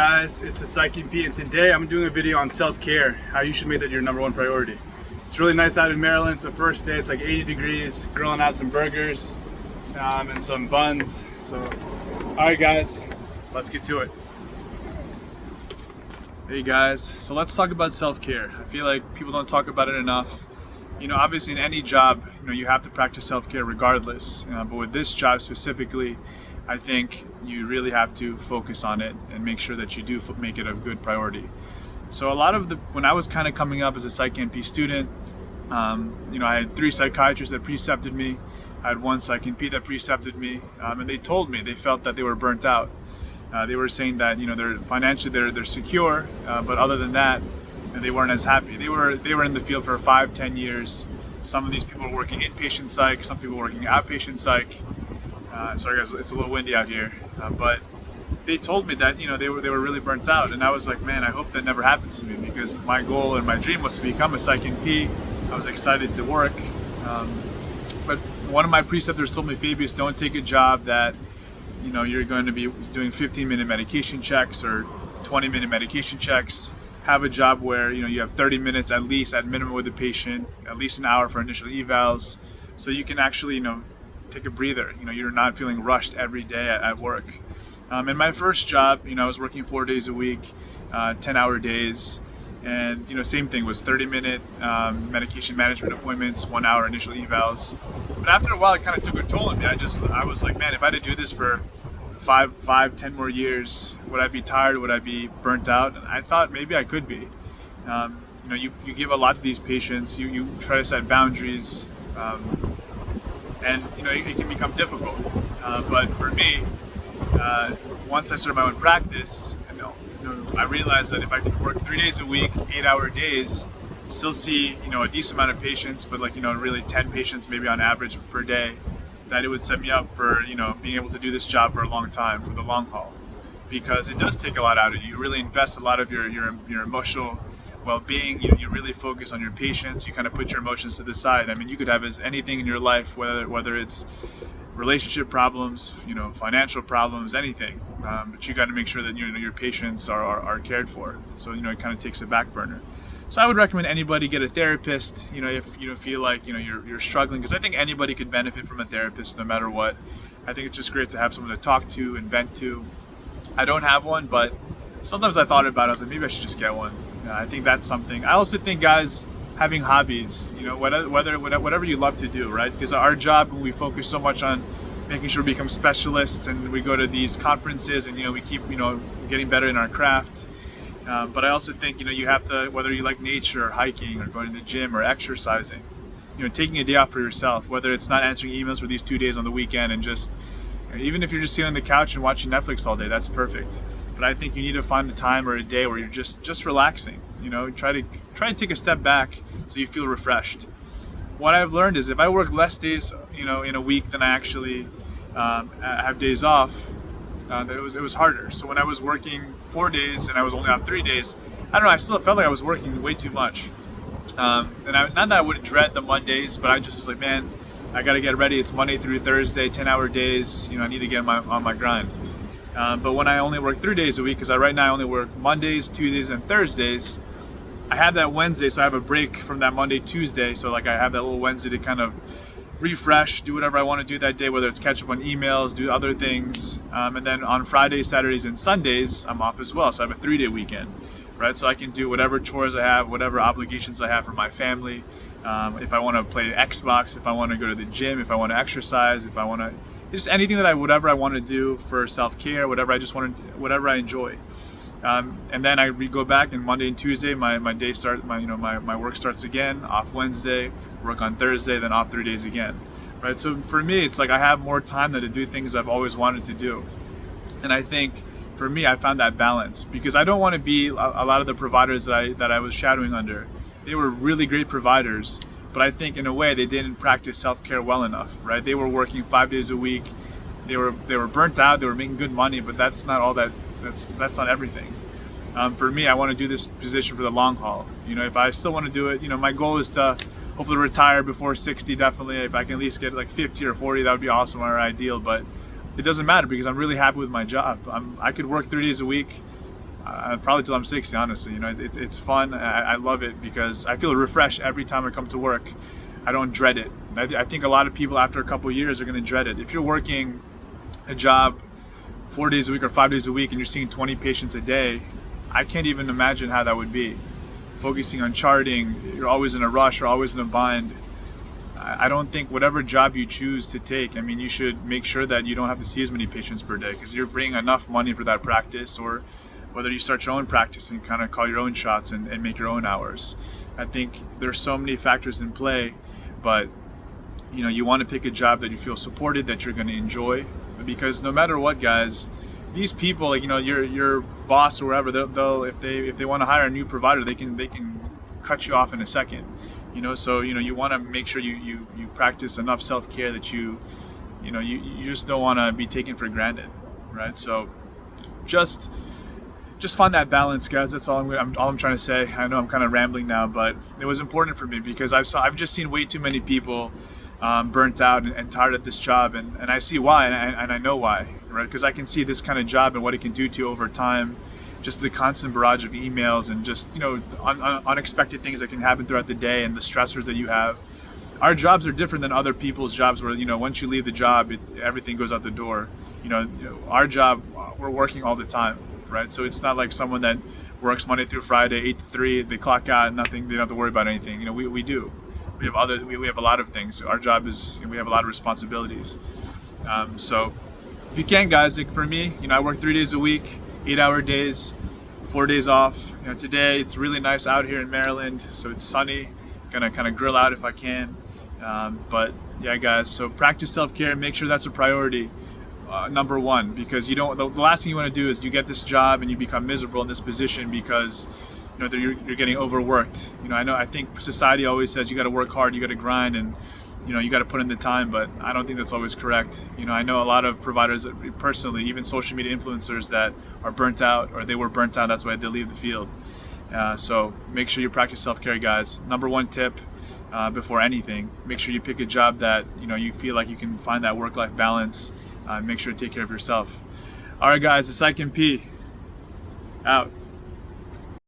guys, it's the Psych and today I'm doing a video on self-care, how you should make that your #1 priority. It's really nice out in Maryland. It's the first day, it's like 80 degrees, grilling out some burgers and some buns. So, alright guys, let's get to it. Hey guys, so let's talk about self-care. I feel like people don't talk about it enough. You know, obviously in any job, you have to practice self-care regardless, but with this job specifically, I think you really have to focus on it and make sure that you do make it a good priority. So when I was kind of coming up as a Psych NP student, I had 3 psychiatrists that precepted me. I had 1 Psych NP that precepted me, and they told me they felt that they were burnt out. They were saying that they're financially they're secure, but other than that, they weren't as happy. They were in the field for 5-10 years. Some of these people were working inpatient psych, some people were working outpatient psych. Sorry guys, it's a little windy out here, but they told me that they were really burnt out, and I was like, man, I hope that never happens to me, because my goal and my dream was to become a Psych NP. I was excited to work, but one of my preceptors told me, Fabius, don't take a job that you're going to be doing 15-minute medication checks or 20-minute medication checks. Have a job where you have 30 minutes at least at minimum with the patient, at least an hour for initial evals, so you can actually take a breather. You're not feeling rushed every day at work. In my first job, I was working 4 days a week, 10-hour days, and same thing, was 30-minute medication management appointments, 1 hour initial evals. But after a while, it kind of took a toll on me. I was like, man, if I had to do this for 5-10 more years, would I be tired? Would I be burnt out? And I thought maybe I could be. You give a lot to these patients. You try to set boundaries. And it can become difficult, but for me, once I started my own practice, I realized that if I could work 3 days a week, 8-hour days, still see a decent amount of patients, but really 10 patients maybe on average per day, that it would set me up for being able to do this job for a long time, for the long haul, because it does take a lot out of you. You really invest a lot of your emotional well-being. You really focus on your patients. You kind of put your emotions to the side. I mean, you could have anything in your life, whether it's relationship problems, financial problems, anything. But you got to make sure that your patients are cared for. So it kind of takes a back burner. So I would recommend anybody get a therapist. If you feel like you're struggling, because I think anybody could benefit from a therapist no matter what. I think it's just great to have someone to talk to and vent to. I don't have one, but sometimes I thought about it. I was like, maybe I should just get one. I think that's something. I also think, guys, having hobbies, whatever you love to do, right? Because our job, we focus so much on making sure we become specialists, and we go to these conferences, and we keep getting better in our craft. But I also think you have to, whether you like nature or hiking or going to the gym or exercising, taking a day off for yourself, whether it's not answering emails for these 2 days on the weekend, and just even if you're just sitting on the couch and watching Netflix all day, that's perfect. But I think you need to find a time or a day where you're just relaxing. Try to take a step back so you feel refreshed. What I've learned is if I work less days, in a week than I actually have days off, it was harder. So when I was working 4 days and I was only off 3 days, I don't know, I still felt like I was working way too much. Not that I would dread the Mondays, but I just was like, man, I got to get ready. It's Monday through Thursday, 10-hour days. I need to get on my grind. But when I only work 3 days a week, because right now I only work Mondays, Tuesdays, and Thursdays, I have that Wednesday, so I have a break from that Monday, Tuesday. So I have that little Wednesday to kind of refresh, do whatever I want to do that day, whether it's catch up on emails, do other things. And then on Fridays, Saturdays, and Sundays, I'm off as well. So I have a 3-day weekend, right? So I can do whatever chores I have, whatever obligations I have for my family. If I want to play Xbox, if I want to go to the gym, if I want to exercise, if I want to just anything whatever I want to do for self-care, whatever I enjoy. And then I go back, and Monday and Tuesday my day starts, my work starts again. Off Wednesday, work on Thursday, then off 3 days again. Right? So for me, it's like I have more time to do things I've always wanted to do. And I think for me, I found that balance, because I don't want to be a lot of the providers that I was shadowing under. They were really great providers, but I think in a way they didn't practice self-care well enough, right? They were working 5 days a week. They were burnt out. They were making good money, but that's not all that. That's not everything. For me, I want to do this position for the long haul. If I still want to do it, my goal is to hopefully retire before 60. Definitely, if I can at least get like 50 or 40, that would be awesome or ideal. But it doesn't matter, because I'm really happy with my job. I could work 3 days a week, probably till I'm 60, honestly. It's fun. I love it because I feel refreshed every time I come to work. I don't dread it. I think a lot of people after a couple of years are going to dread it. If you're working a job 4 days a week or 5 days a week and you're seeing 20 patients a day, I can't even imagine how that would be. Focusing on charting, you're always in a rush or always in a bind. I don't think whatever job you choose to take, I mean, you should make sure that you don't have to see as many patients per day because you're bringing enough money for that practice, or whether you start your own practice and kind of call your own shots and make your own hours. I think there's so many factors in play, but you want to pick a job that you feel supported, that you're going to enjoy, because no matter what, guys, these people, like, your boss or wherever, they'll if they want to hire a new provider, they can cut you off in a second. So you want to make sure you practice enough self-care that you just don't want to be taken for granted, right? So just find that balance, guys. That's all I'm trying to say. I know I'm kind of rambling now, but it was important for me because I've just seen way too many people burnt out and tired of this job, and I see why, and I know why, right? Because I can see this kind of job and what it can do to you over time. Just the constant barrage of emails and just unexpected things that can happen throughout the day and the stressors that you have. Our jobs are different than other people's jobs where once you leave the job, everything goes out the door. Our job, we're working all the time, right? So it's not like someone that works Monday through Friday, 8 to 3, they clock out, nothing, they don't have to worry about anything. We do. We have a lot of things. Our job is, we have a lot of responsibilities. So if you can, guys, like for me, I work 3 days a week, 8-hour days, 4 days off. Today it's really nice out here in Maryland, so it's sunny. Gonna kind of grill out if I can. But yeah, guys, so practice self-care and make sure that's a priority. Number one, because the last thing you want to do is you get this job and you become miserable in this position because you're getting overworked. I think society always says you got to work hard, you got to grind, and you got to put in the time, but I don't think that's always correct. I know a lot of providers that, personally, even social media influencers, that are burnt out, or they were burnt out, that's why they leave the field. So make sure you practice self-care, guys. Number one tip before anything, make sure you pick a job that you feel like you can find that work-life balance. Make sure to take care of yourself. All right, guys, the Psych MP out.